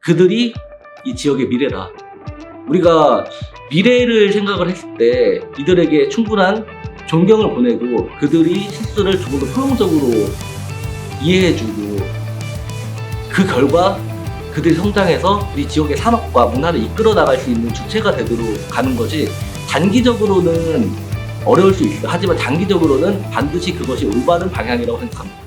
그들이 이 지역의 미래다. 우리가 미래를 생각을 했을 때 이들에게 충분한 존경을 보내고 그들이 실수를 조금 더 포용적으로 이해해주고 그 결과 그들이 성장해서 우리 지역의 산업과 문화를 이끌어 나갈 수 있는 주체가 되도록 가는 것이 단기적으로는 어려울 수 있어요. 하지만 장기적으로는 반드시 그것이 올바른 방향이라고 생각합니다.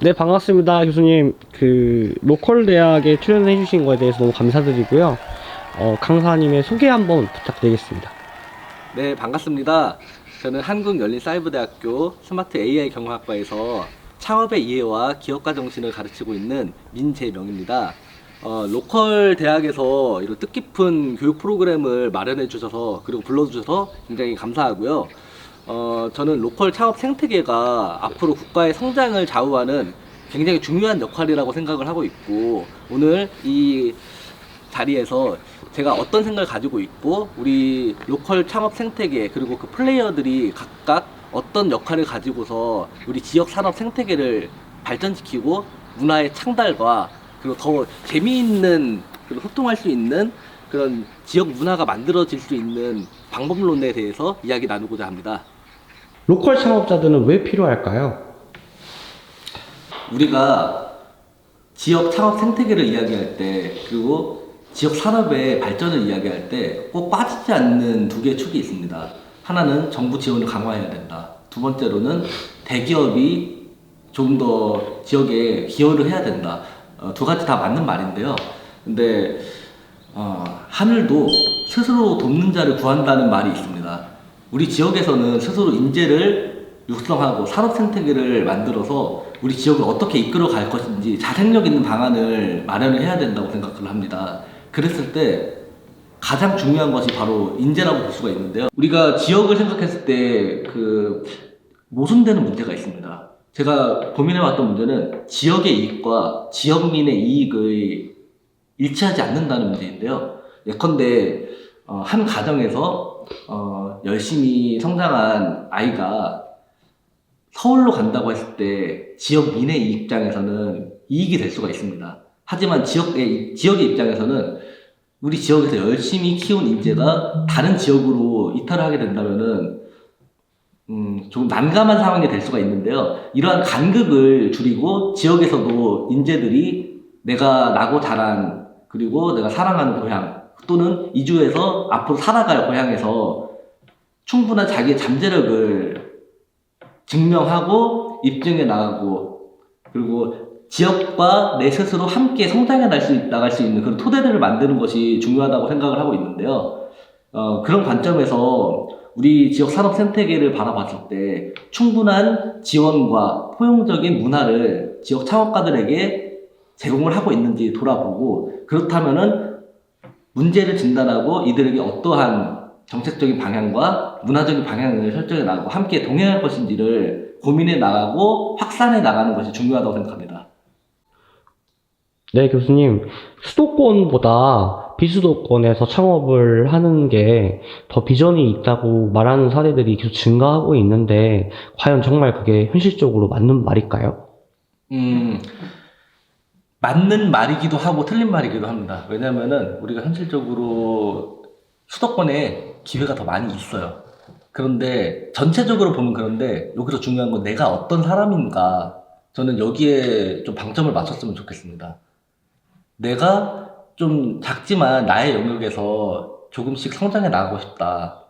네, 반갑습니다, 교수님. 로컬 대학에 출연해 주신 거에 대해서 너무 감사드리고요. 강사님의 소개 한번 부탁드리겠습니다. 네, 반갑습니다. 저는 한국열린사이버대학교 스마트 AI 경영학과에서 창업의 이해와 기업가 정신을 가르치고 있는 민재명입니다. 로컬 대학에서 이런 뜻깊은 교육 프로그램을 마련해 주셔서 그리고 불러주셔서 굉장히 감사하고요. 저는 로컬 창업 생태계가 앞으로 국가의 성장을 좌우하는 굉장히 중요한 역할이라고 생각을 하고 있고, 오늘 이 자리에서 제가 어떤 생각을 가지고 있고 우리 로컬 창업 생태계 그리고 그 플레이어들이 각각 어떤 역할을 가지고서 우리 지역 산업 생태계를 발전시키고 문화의 창달과 그리고 더 재미있는 그리고 소통할 수 있는 그런 지역 문화가 만들어질 수 있는 방법론에 대해서 이야기 나누고자 합니다. 로컬 창업자들은 왜 필요할까요? 우리가 지역 창업 생태계를 이야기할 때 그리고 지역 산업의 발전을 이야기할 때 꼭 빠지지 않는 두 개의 축이 있습니다. 하나는 정부 지원을 강화해야 된다. 두 번째로는 대기업이 좀 더 지역에 기여를 해야 된다. 두 가지 다 맞는 말인데요. 근데 하늘도 스스로 돕는 자를 구한다는 말이 있습니다. 우리 지역에서는 스스로 인재를 육성하고 산업 생태계를 만들어서 우리 지역을 어떻게 이끌어 갈 것인지 자생력 있는 방안을 마련을 해야 된다고 생각을 합니다. 그랬을 때 가장 중요한 것이 바로 인재라고 볼 수가 있는데요. 우리가 지역을 생각했을 때 모순되는 문제가 있습니다. 제가 고민해왔던 문제는 지역의 이익과 지역민의 이익을 일치하지 않는다는 문제인데요. 예컨대 한 가정에서 열심히 성장한 아이가 서울로 간다고 했을 때 지역민의 입장에서는 이익이 될 수가 있습니다. 하지만 지역의 입장에서는 우리 지역에서 열심히 키운 인재가 다른 지역으로 이탈을 하게 된다면은 좀 난감한 상황이 될 수가 있는데요. 이러한 간극을 줄이고 지역에서도 인재들이 내가 나고 자란 그리고 내가 사랑하는 고향 또는 이주해서 앞으로 살아갈 고향에서 충분한 자기의 잠재력을 증명하고 입증해 나가고 그리고 지역과 내 스스로 함께 성장해 나갈 수 있는 그런 토대를 만드는 것이 중요하다고 생각을 하고 있는데요. 그런 관점에서 우리 지역 산업 생태계를 바라봤을 때 충분한 지원과 포용적인 문화를 지역 창업가들에게 제공을 하고 있는지 돌아보고 그렇다면은 문제를 진단하고 이들에게 어떠한 정책적인 방향과 문화적인 방향을 설정해 나가고 함께 동행할 것인지를 고민해 나가고 확산해 나가는 것이 중요하다고 생각합니다. 네, 교수님. 수도권보다 비수도권에서 창업을 하는 게 더 비전이 있다고 말하는 사례들이 계속 증가하고 있는데, 과연 정말 그게 현실적으로 맞는 말일까요? 맞는 말이기도 하고 틀린 말이기도 합니다. 왜냐면은 우리가 현실적으로 수도권에 기회가 더 많이 있어요. 그런데 전체적으로 보면 그런데 여기서 중요한 건 내가 어떤 사람인가. 저는 여기에 좀 방점을 맞췄으면 좋겠습니다. 내가 좀 작지만 나의 영역에서 조금씩 성장해 나가고 싶다.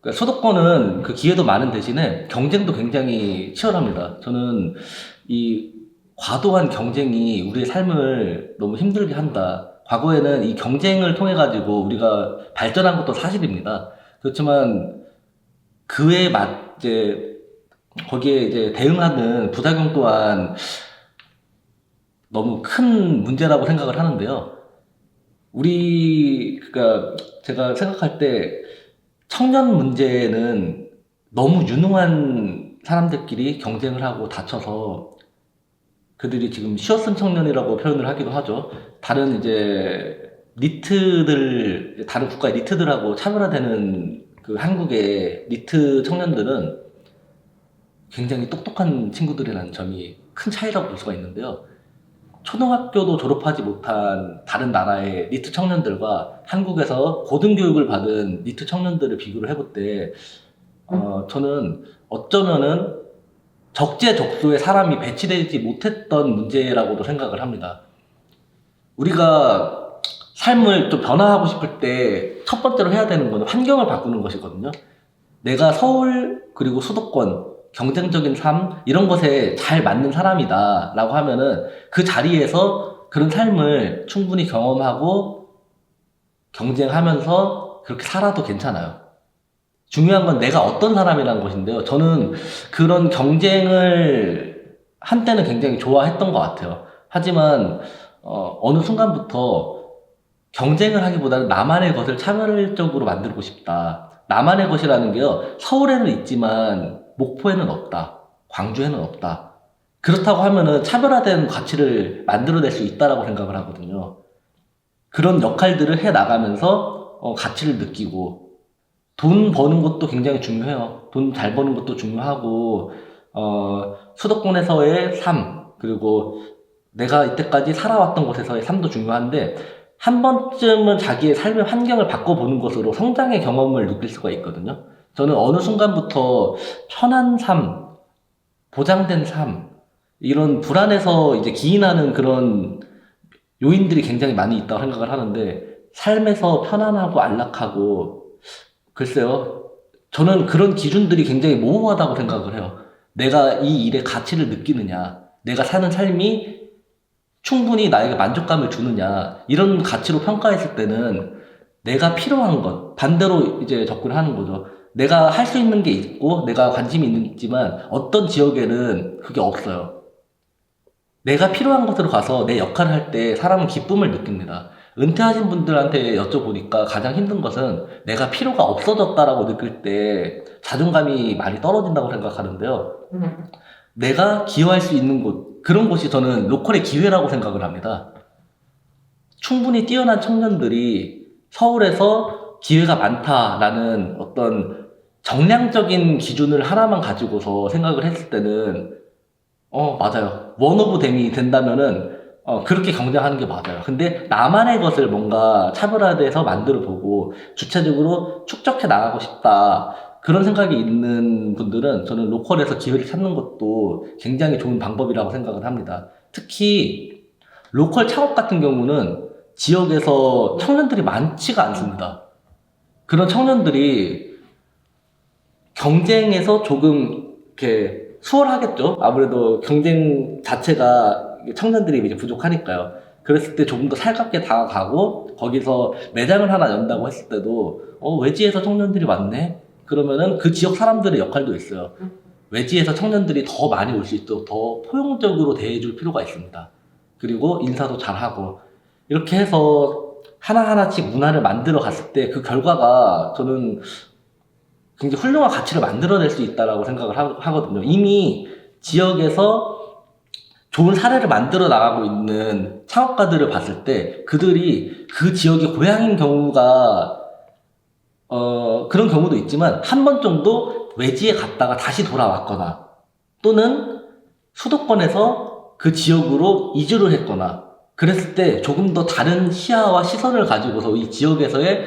그러니까 수도권은 그 기회도 많은 대신에 경쟁도 굉장히 치열합니다. 저는 이 과도한 경쟁이 우리의 삶을 너무 힘들게 한다. 과거에는 이 경쟁을 통해 가지고 우리가 발전한 것도 사실입니다. 그렇지만 그에 이제 거기에 이제 대응하는 부작용 또한 너무 큰 문제라고 생각을 하는데요. 그러니까 제가 생각할 때 청년 문제는 너무 유능한 사람들끼리 경쟁을 하고 다쳐서 그들이 지금 쉬어쓴 청년이라고 표현을 하기도 하죠. 다른 이제 다른 국가의 니트들하고 차별화되는 그 한국의 니트 청년들은 굉장히 똑똑한 친구들이라는 점이 큰 차이라고 볼 수가 있는데요. 초등학교도 졸업하지 못한 다른 나라의 니트 청년들과 한국에서 고등교육을 받은 니트 청년들을 비교를 해볼 때, 저는 어쩌면은 적재적소에 사람이 배치되지 못했던 문제라고도 생각을 합니다. 우리가 삶을 좀 변화하고 싶을 때 첫 번째로 해야 되는 거는 환경을 바꾸는 것이거든요. 내가 서울 그리고 수도권 경쟁적인 삶 이런 것에 잘 맞는 사람이다 라고 하면은 그 자리에서 그런 삶을 충분히 경험하고 경쟁하면서 그렇게 살아도 괜찮아요. 중요한 건 내가 어떤 사람이라는 것인데요. 저는 그런 경쟁을 한때는 굉장히 좋아했던 것 같아요. 하지만 어느 순간부터 경쟁을 하기보다는 나만의 것을 차별적으로 만들고 싶다. 나만의 것이라는 게요. 서울에는 있지만 목포에는 없다. 광주에는 없다. 그렇다고 하면은 차별화된 가치를 만들어낼 수 있다라고 생각을 하거든요. 그런 역할들을 해 나가면서 가치를 느끼고 돈 버는 것도 굉장히 중요해요. 돈 잘 버는 것도 중요하고 수도권에서의 삶 그리고 내가 이때까지 살아왔던 곳에서의 삶도 중요한데 한 번쯤은 자기의 삶의 환경을 바꿔보는 것으로 성장의 경험을 느낄 수가 있거든요. 저는 어느 순간부터 편한 삶, 보장된 삶, 이런 불안에서 이제 기인하는 그런 요인들이 굉장히 많이 있다고 생각을 하는데, 삶에서 편안하고 안락하고, 글쎄요, 저는 그런 기준들이 굉장히 모호하다고 생각을 해요. 내가 이 일의 가치를 느끼느냐, 내가 사는 삶이 충분히 나에게 만족감을 주느냐, 이런 가치로 평가했을 때는 내가 필요한 것, 반대로 이제 접근을 하는 거죠. 내가 할 수 있는 게 있고, 내가 관심이 있지만, 어떤 지역에는 그게 없어요. 내가 필요한 곳으로 가서 내 역할을 할 때 사람은 기쁨을 느낍니다. 은퇴하신 분들한테 여쭤보니까 가장 힘든 것은 내가 필요가 없어졌다라고 느낄 때 자존감이 많이 떨어진다고 생각하는데요. 내가 기여할 수 있는 곳, 그런 곳이 저는 로컬의 기회라고 생각을 합니다. 충분히 뛰어난 청년들이 서울에서 기회가 많다라는 어떤 정량적인 기준을 하나만 가지고서 생각을 했을 때는 맞아요. 원 오브 댐이 된다면은 그렇게 경쟁하는 게 맞아요. 근데 나만의 것을 뭔가 차별화돼서 만들어 보고 주체적으로 축적해 나가고 싶다. 그런 생각이 있는 분들은 저는 로컬에서 기회를 찾는 것도 굉장히 좋은 방법이라고 생각을 합니다. 특히 로컬 창업 같은 경우는 지역에서 청년들이 많지가 않습니다. 그런 청년들이 경쟁에서 조금 이렇게 수월하겠죠. 아무래도 경쟁 자체가 청년들이 이제 부족하니까요. 그랬을 때 조금 더 살갑게 다가가고 거기서 매장을 하나 연다고 했을 때도 외지에서 청년들이 왔네. 그러면은 그 지역 사람들의 역할도 있어요. 외지에서 청년들이 더 많이 올 수 있도록 더 포용적으로 대해줄 필요가 있습니다. 그리고 인사도 잘하고 이렇게 해서 하나하나씩 문화를 만들어 갔을 때 그 결과가 저는 굉장히 훌륭한 가치를 만들어낼 수 있다라고 생각을 하거든요. 이미 지역에서 좋은 사례를 만들어 나가고 있는 창업가들을 봤을 때 그들이 그 지역이 고향인 경우가 그런 경우도 있지만 한 번 정도 외지에 갔다가 다시 돌아왔거나 또는 수도권에서 그 지역으로 이주를 했거나 그랬을 때 조금 더 다른 시야와 시선을 가지고서 이 지역에서의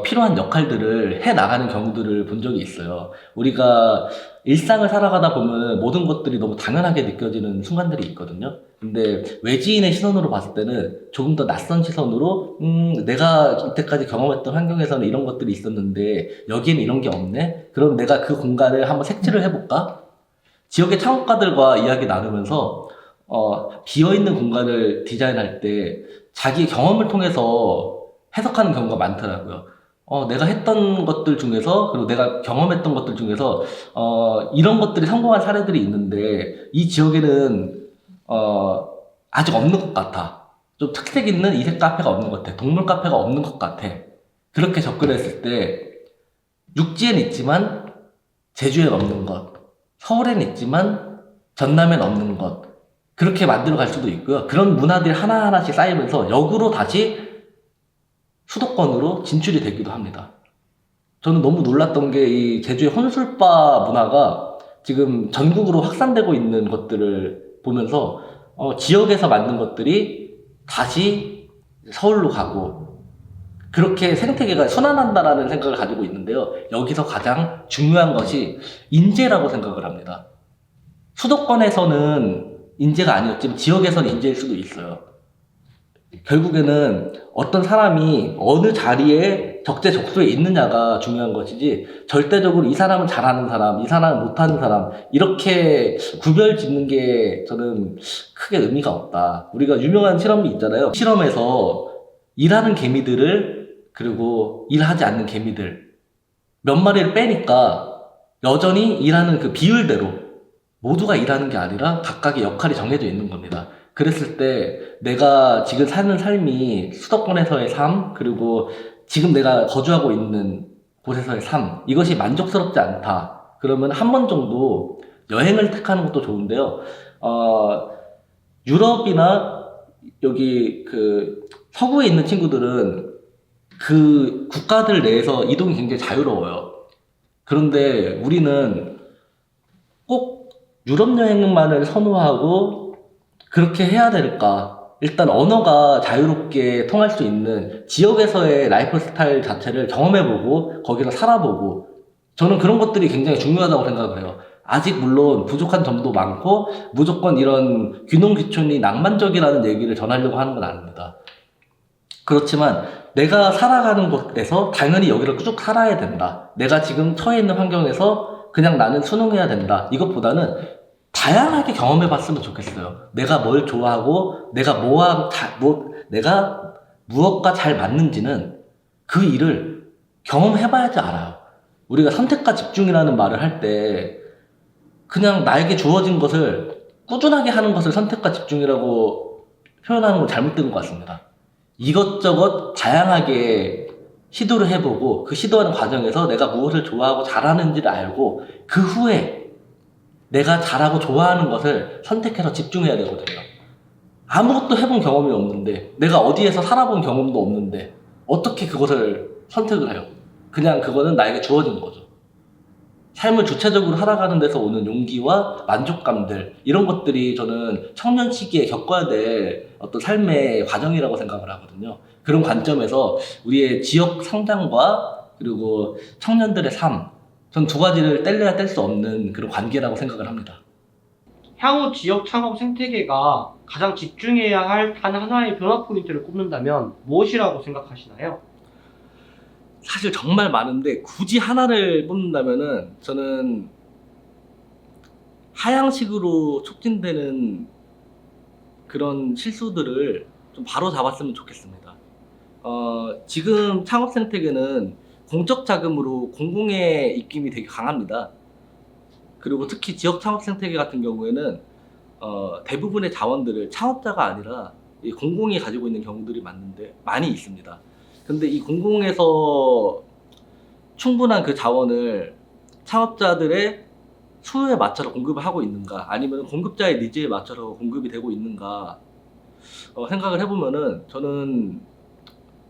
필요한 역할들을 해 나가는 경우들을 본 적이 있어요. 우리가 일상을 살아가다 보면 모든 것들이 너무 당연하게 느껴지는 순간들이 있거든요. 근데 외지인의 시선으로 봤을 때는 조금 더 낯선 시선으로 내가 이때까지 경험했던 환경에서는 이런 것들이 있었는데 여기에는 이런 게 없네? 그럼 내가 그 공간을 한번 색칠을 해볼까? 지역의 창업가들과 이야기 나누면서 비어있는 공간을 디자인할 때 자기의 경험을 통해서 해석하는 경우가 많더라고요. 내가 했던 것들 중에서, 그리고 내가 경험했던 것들 중에서, 이런 것들이 성공한 사례들이 있는데, 이 지역에는, 아직 없는 것 같아. 좀 특색 있는 이색 카페가 없는 것 같아. 동물 카페가 없는 것 같아. 그렇게 접근했을 때 육지엔 있지만 제주엔 없는 것, 서울엔 있지만 전남엔 없는 것, 그렇게 만들어 갈 수도 있고요. 그런 문화들이 하나하나씩 쌓이면서 역으로 다시 수도권으로 진출이 되기도 합니다. 저는 너무 놀랐던 게 이 제주의 혼술바 문화가 지금 전국으로 확산되고 있는 것들을 보면서 지역에서 만든 것들이 다시 서울로 가고 그렇게 생태계가 순환한다라는 생각을 가지고 있는데요. 여기서 가장 중요한 것이 인재라고 생각을 합니다. 수도권에서는 인재가 아니었지만 지역에서는 인재일 수도 있어요. 결국에는 어떤 사람이 어느 자리에 적재적소에 있느냐가 중요한 것이지 절대적으로 이 사람은 잘하는 사람, 이 사람은 못하는 사람 이렇게 구별 짓는 게 저는 크게 의미가 없다. 우리가 유명한 실험이 있잖아요. 실험에서 일하는 개미들을 그리고 일하지 않는 개미들 몇 마리를 빼니까 여전히 일하는 그 비율대로 모두가 일하는 게 아니라 각각의 역할이 정해져 있는 겁니다. 그랬을 때 내가 지금 사는 삶이 수도권에서의 삶, 그리고 지금 내가 거주하고 있는 곳에서의 삶, 이것이 만족스럽지 않다. 그러면 한 번 정도 여행을 택하는 것도 좋은데요. 유럽이나 여기 그 서구에 있는 친구들은 그 국가들 내에서 이동이 굉장히 자유로워요. 그런데 우리는 꼭 유럽 여행만을 선호하고 그렇게 해야 될까? 일단 언어가 자유롭게 통할 수 있는 지역에서의 라이프 스타일 자체를 경험해보고 거기서 살아보고 저는 그런 것들이 굉장히 중요하다고 생각을 해요. 아직 물론 부족한 점도 많고 무조건 이런 귀농귀촌이 낭만적이라는 얘기를 전하려고 하는 건 아닙니다. 그렇지만 내가 살아가는 곳에서 당연히 여기를 쭉 살아야 된다. 내가 지금 처해 있는 환경에서 그냥 나는 순응해야 된다. 이것보다는 다양하게 경험해 봤으면 좋겠어요. 내가 뭘 좋아하고 내가 내가 무엇과 잘 맞는지는 그 일을 경험해 봐야지 알아요. 우리가 선택과 집중이라는 말을 할 때 그냥 나에게 주어진 것을 꾸준하게 하는 것을 선택과 집중이라고 표현하는 건 잘못된 것 같습니다. 이것저것 다양하게 시도를 해보고 그 시도하는 과정에서 내가 무엇을 좋아하고 잘하는지를 알고 그 후에 내가 잘하고 좋아하는 것을 선택해서 집중해야 되거든요. 아무것도 해본 경험이 없는데 내가 어디에서 살아본 경험도 없는데 어떻게 그것을 선택을 해요? 그냥 그거는 나에게 주어진 거죠. 삶을 주체적으로 살아가는 데서 오는 용기와 만족감들 이런 것들이 저는 청년 시기에 겪어야 될 어떤 삶의 과정이라고 생각을 하거든요. 그런 관점에서 우리의 지역 성장과 그리고 청년들의 삶, 전 두 가지를 뗄래야 뗄 수 없는 그런 관계라고 생각을 합니다. 향후 지역 창업 생태계가 가장 집중해야 할 단 하나의 변화 포인트를 꼽는다면 무엇이라고 생각하시나요? 사실 정말 많은데 굳이 하나를 뽑는다면은 저는 하향식으로 촉진되는 그런 실수들을 좀 바로 잡았으면 좋겠습니다. 지금 창업 생태계는 공적 자금으로 공공의 입김이 되게 강합니다. 그리고 특히 지역 창업 생태계 같은 경우에는 대부분의 자원들을 창업자가 아니라 이 공공이 가지고 있는 경우들이 많이 있습니다. 근데 이 공공에서 충분한 그 자원을 창업자들의 수요에 맞춰서 공급을 하고 있는가 아니면 공급자의 니즈에 맞춰서 공급이 되고 있는가 생각을 해보면은 저는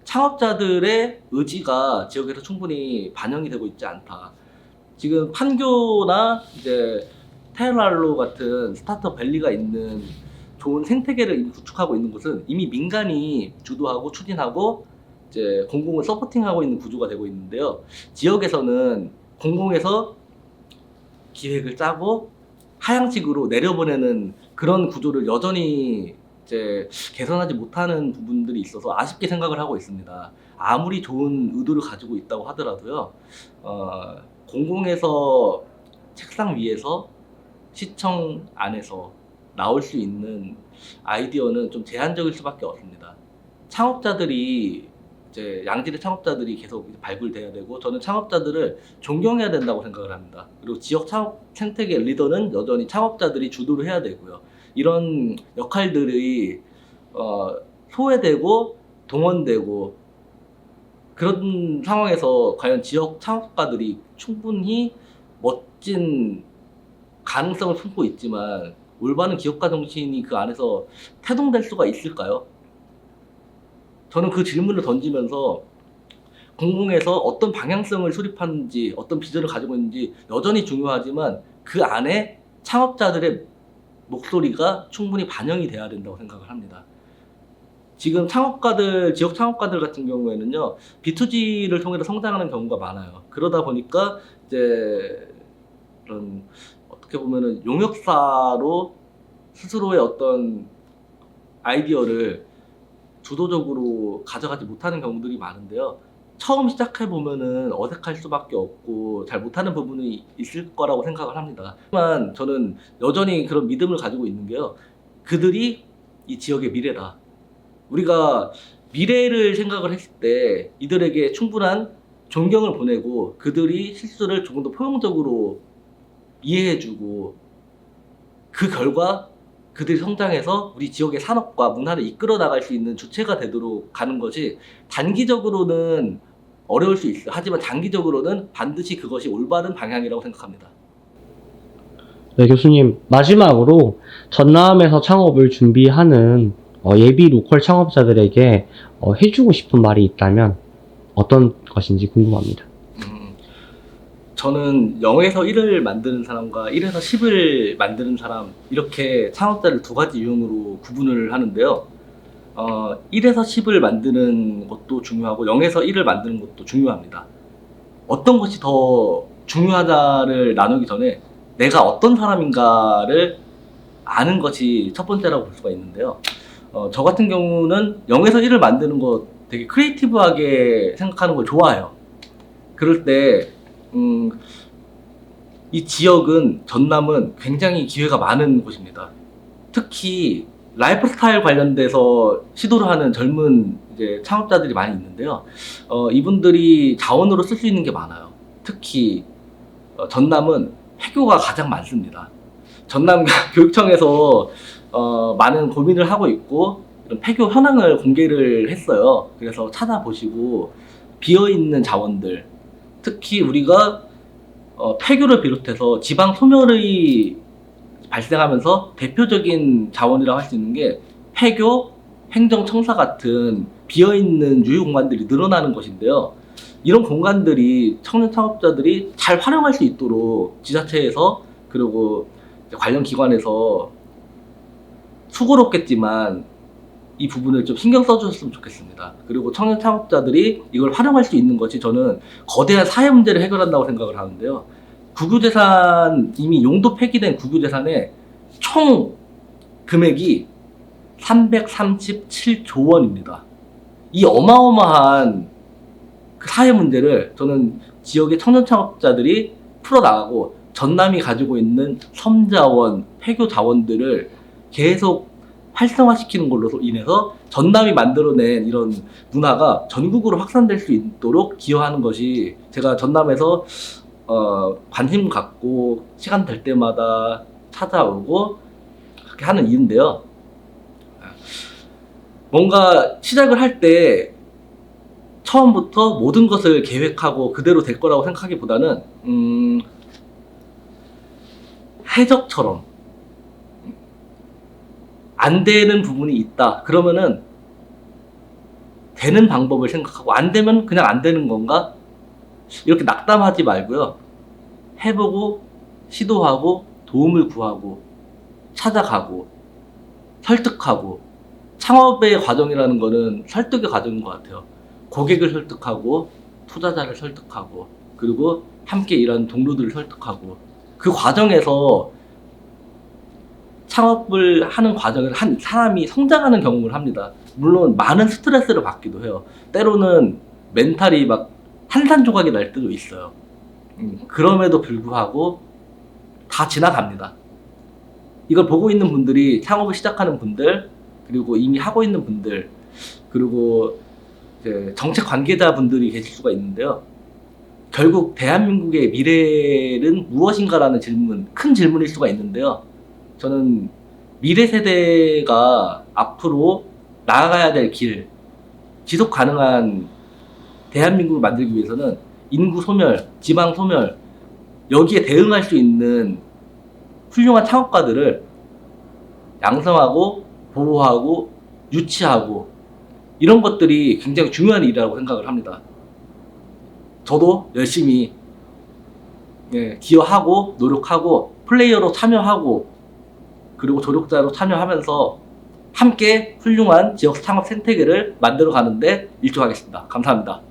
창업자들의 의지가 지역에서 충분히 반영이 되고 있지 않다. 지금 판교나 이제 테라로 같은 스타트업 밸리가 있는 좋은 생태계를 이미 구축하고 있는 곳은 이미 민간이 주도하고 추진하고 이제 공공을 서포팅하고 있는 구조가 되고 있는데요. 지역에서는 공공에서 기획을 짜고 하향식으로 내려보내는 그런 구조를 여전히 이제 개선하지 못하는 부분들이 있어서 아쉽게 생각을 하고 있습니다. 아무리 좋은 의도를 가지고 있다고 하더라도요. 공공에서 책상 위에서 시청 안에서 나올 수 있는 아이디어는 좀 제한적일 수밖에 없습니다. 창업자들이 이제 양질의 창업자들이 계속 발굴돼야 되고 저는 창업자들을 존경해야 된다고 생각을 합니다. 그리고 지역 창업 생태계 리더는 여전히 창업자들이 주도를 해야 되고요. 이런 역할들이 소외되고 동원되고 그런 상황에서 과연 지역 창업가들이 충분히 멋진 가능성을 품고 있지만 올바른 기업가 정신이 그 안에서 태동될 수가 있을까요? 저는 그 질문을 던지면서 공공에서 어떤 방향성을 수립하는지 어떤 비전을 가지고 있는지 여전히 중요하지만 그 안에 창업자들의 목소리가 충분히 반영이 돼야 된다고 생각을 합니다. 지금 창업가들, 지역 창업가들 같은 경우에는요, B2G를 통해서 성장하는 경우가 많아요. 그러다 보니까 이제 그런 어떻게 보면은 용역사로 스스로의 어떤 아이디어를 주도적으로 가져가지 못하는 경우들이 많은데요. 처음 시작해 보면은 어색할 수밖에 없고 잘 못하는 부분이 있을 거라고 생각을 합니다. 하지만 저는 여전히 그런 믿음을 가지고 있는 게요. 그들이 이 지역의 미래다. 우리가 미래를 생각을 했을 때 이들에게 충분한 존경을 보내고 그들이 실수를 조금 더 포용적으로 이해해주고 그 결과 그들이 성장해서 우리 지역의 산업과 문화를 이끌어 나갈 수 있는 주체가 되도록 가는 것이 단기적으로는 어려울 수 있어요. 하지만 장기적으로는 반드시 그것이 올바른 방향이라고 생각합니다. 네, 교수님, 마지막으로 전남에서 창업을 준비하는 예비 로컬 창업자들에게 해주고 싶은 말이 있다면 어떤 것인지 궁금합니다. 저는 0에서 1을 만드는 사람과 1에서 10을 만드는 사람 이렇게 창업자를 두 가지 유형으로 구분을 하는데요. 1에서 10을 만드는 것도 중요하고 0에서 1을 만드는 것도 중요합니다. 어떤 것이 더 중요하다를 나누기 전에 내가 어떤 사람인가를 아는 것이 첫 번째라고 볼 수가 있는데요. 저 같은 경우는 0에서 1을 만드는 거 되게 크리에이티브하게 생각하는 걸 좋아해요. 그럴 때 이 지역은 전남은 굉장히 기회가 많은 곳입니다. 특히 라이프 스타일 관련돼서 시도를 하는 젊은 이제 창업자들이 많이 있는데요. 이분들이 자원으로 쓸 수 있는 게 많아요. 특히 전남은 폐교가 가장 많습니다. 전남 교육청에서 많은 고민을 하고 있고 이런 폐교 현황을 공개를 했어요. 그래서 찾아보시고 비어있는 자원들, 특히 우리가 폐교를 비롯해서 지방 소멸이 발생하면서 대표적인 자원이라고 할 수 있는 게 폐교, 행정청사 같은 비어있는 유휴 공간들이 늘어나는 것인데요. 이런 공간들이 청년 창업자들이 잘 활용할 수 있도록 지자체에서 그리고 관련 기관에서 수고롭겠지만 이 부분을 좀 신경 써주셨으면 좋겠습니다. 그리고 청년 창업자들이 이걸 활용할 수 있는 것이 저는 거대한 사회 문제를 해결한다고 생각을 하는데요. 국유재산, 이미 용도 폐기된 국유재산의 총 금액이 337조 원입니다. 이 어마어마한 그 사회 문제를 저는 지역의 청년 창업자들이 풀어나가고 전남이 가지고 있는 섬자원, 폐교 자원들을 계속 활성화시키는 걸로 인해서 전남이 만들어낸 이런 문화가 전국으로 확산될 수 있도록 기여하는 것이 제가 전남에서 관심 갖고 시간 될 때마다 찾아오고 그렇게 하는 이유인데요. 뭔가 시작을 할 때 처음부터 모든 것을 계획하고 그대로 될 거라고 생각하기보다는 해적처럼 안 되는 부분이 있다. 그러면은 되는 방법을 생각하고 안 되면 그냥 안 되는 건가? 이렇게 낙담하지 말고요. 해보고 시도하고 도움을 구하고 찾아가고 설득하고 창업의 과정이라는 거는 설득의 과정인 것 같아요. 고객을 설득하고 투자자를 설득하고 그리고 함께 일하는 동료들을 설득하고 그 과정에서 창업을 하는 과정에서 한 사람이 성장하는 경험을 합니다. 물론 많은 스트레스를 받기도 해요. 때로는 멘탈이 막 산산조각이 날 때도 있어요. 그럼에도 불구하고 다 지나갑니다. 이걸 보고 있는 분들이 창업을 시작하는 분들, 그리고 이미 하고 있는 분들, 그리고 이제 정책 관계자분들이 계실 수가 있는데요. 결국 대한민국의 미래는 무엇인가라는 질문, 큰 질문일 수가 있는데요. 저는 미래 세대가 앞으로 나아가야 될 길, 지속 가능한 대한민국을 만들기 위해서는 인구 소멸, 지방 소멸, 여기에 대응할 수 있는 훌륭한 창업가들을 양성하고 보호하고 유치하고 이런 것들이 굉장히 중요한 일이라고 생각을 합니다. 저도 열심히 기여하고 노력하고 플레이어로 참여하고 그리고 조력자로 참여하면서 함께 훌륭한 지역 창업 생태계를 만들어 가는데 일조하겠습니다. 감사합니다.